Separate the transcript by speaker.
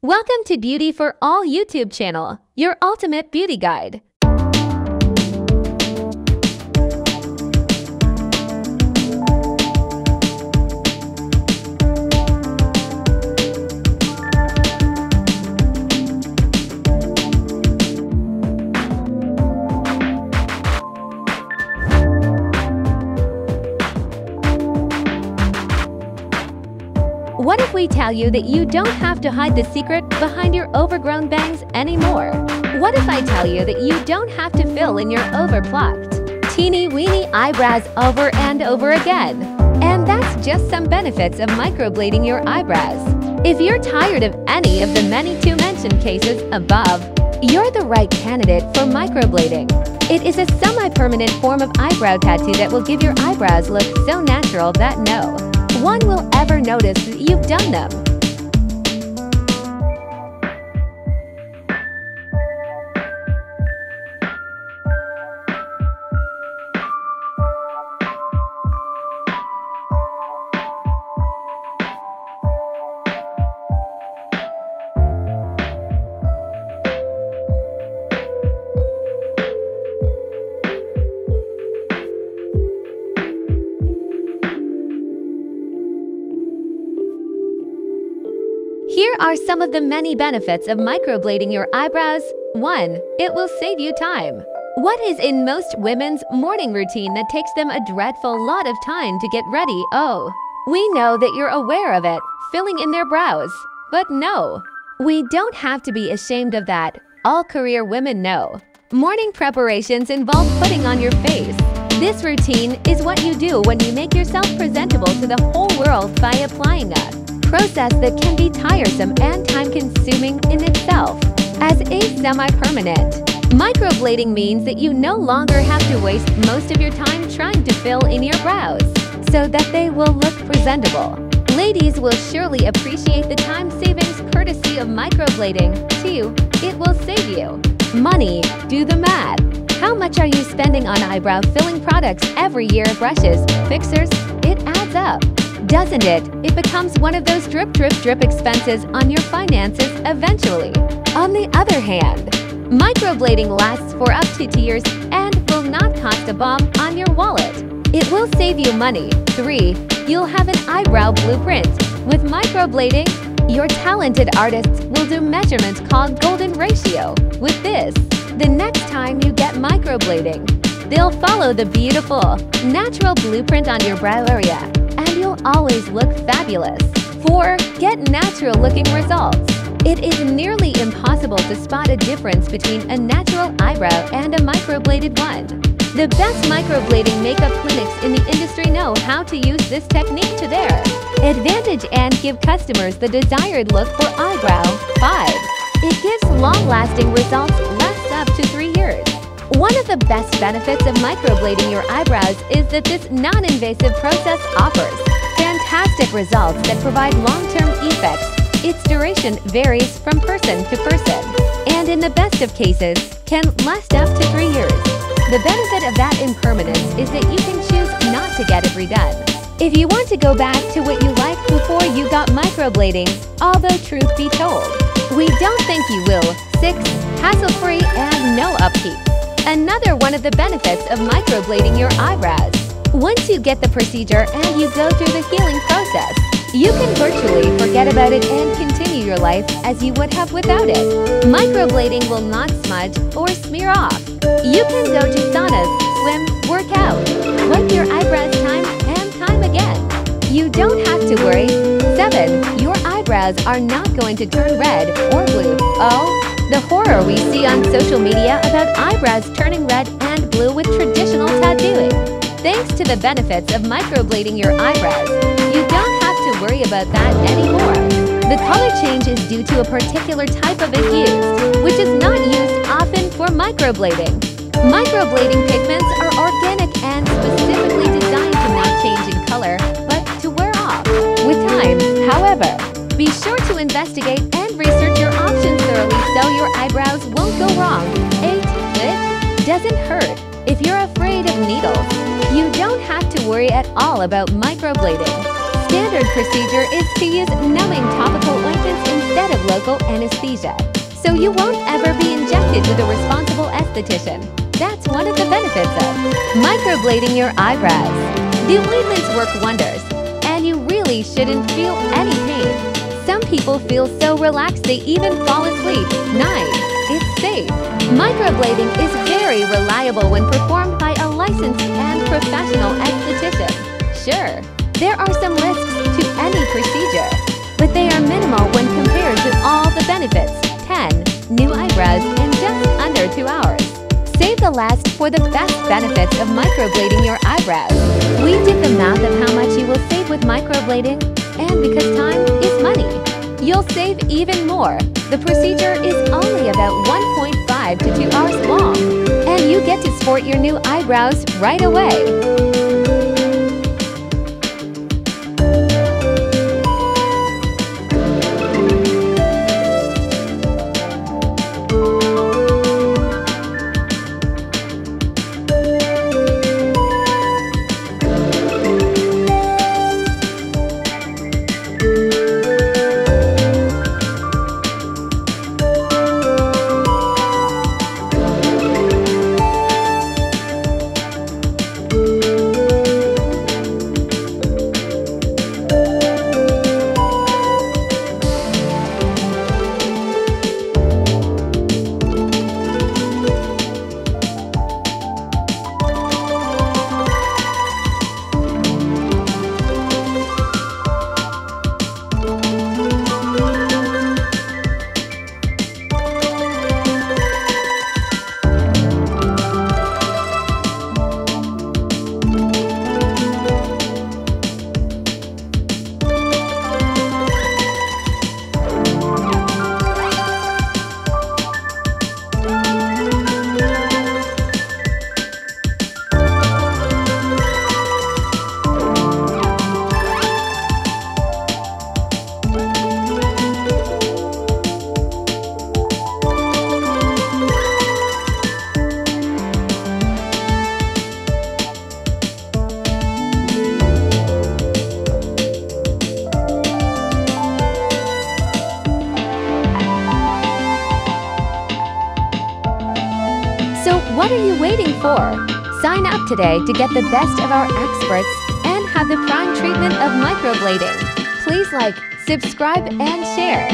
Speaker 1: Welcome to Beauty for All YouTube channel, your ultimate beauty guide. What if we tell you that you don't have to hide the secret behind your overgrown bangs anymore? What if I tell you that you don't have to fill in your overplucked, teeny-weeny eyebrows over and over again? And that's just some benefits of microblading your eyebrows. If you're tired of any of the many to-mention cases above, you're the right candidate for microblading. It is a semi-permanent form of eyebrow tattoo that will give your eyebrows look so natural that no one will ever notice that you've done them. Here are some of the many benefits of microblading your eyebrows. 1. It will save you time. What is in most women's morning routine that takes them a dreadful lot of time to get ready? Oh, we know that you're aware of it, filling in their brows. But no, we don't have to be ashamed of that. All career women know. Morning preparations involve putting on your face. This routine is what you do when you make yourself presentable to the whole world by applying a process that can be tiresome and time-consuming in itself. As a semi-permanent, microblading means that you no longer have to waste most of your time trying to fill in your brows so that they will look presentable. Ladies will surely appreciate the time savings courtesy of microblading. 2. It will save you money. Do the math. How much are you spending on eyebrow filling products every year? Brushes, fixers, it adds up, doesn't it? It becomes one of those drip expenses on your finances eventually. On the other hand, microblading lasts for up to 2 years and will not cost a bomb on your wallet. It will save you money. 3. You'll have an eyebrow blueprint. With microblading, your talented artists will do measurements called golden ratio. With this, the next time you get microblading, they'll follow the beautiful, natural blueprint on your brow area, and you'll always look fabulous. 4. Get natural-looking results. It is nearly impossible to spot a difference between a natural eyebrow and a microbladed one. The best microblading makeup clinics in the industry know how to use this technique to their advantage and give customers the desired look for eyebrow. 5. It gives long-lasting results, lasts up to 3 years. One of the best benefits of microblading your eyebrows is that this non-invasive process offers fantastic results that provide long-term effects. Its duration varies from person to person, and in the best of cases, can last up to 3 years. The benefit of that impermanence is that you can choose not to get it redone. If you want to go back to what you liked before you got microblading, although truth be told, we don't think you will. 6. Hassle-free and no upkeep. Another one of the benefits of microblading your eyebrows. Once you get the procedure and you go through the healing process, you can virtually forget about it and continue your life as you would have without it. Microblading will not smudge or smear off. You can go to saunas, swim, work out, wipe your eyebrows time and time again. You don't have to worry. 7. Your eyebrows are not going to turn red or blue. Oh, the horror we see on social media about eyebrows turning red and blue with traditional tattooing. Thanks to the benefits of microblading your eyebrows, you don't have to worry about that anymore. The color change is due to a particular type of infused, which is not used often for microblading. Microblading pigments are organic and specifically designed to not change in color, but to wear off with time. However, be sure to investigate and research your options thoroughly so your eyebrows won't go wrong. 8. It doesn't hurt. If you're afraid of needles, you don't have to worry at all about microblading. standard procedure is to use numbing topical ointments instead of local anesthesia, so you won't ever be injected with a responsible esthetician. That's one of the benefits of microblading your eyebrows. The ointments work wonders, and you really shouldn't feel any pain. Some people feel so relaxed they even fall asleep. 9. It's safe. Microblading is very reliable when performed by a licensed and professional esthetician. Sure, there are some risks to any procedure, but they are minimal when compared to all the benefits. 10. New eyebrows in just under 2 hours. Save the last for the best benefits of microblading your eyebrows. We did the math of how much you will save with microblading, and because time is money, you'll save even more. The procedure is only about 1.5 to 2 hours long, and you get to sport your new eyebrows right away. So what are you waiting for? Sign up today to get the best of our experts and have the prime treatment of microblading. Please like, subscribe, and share.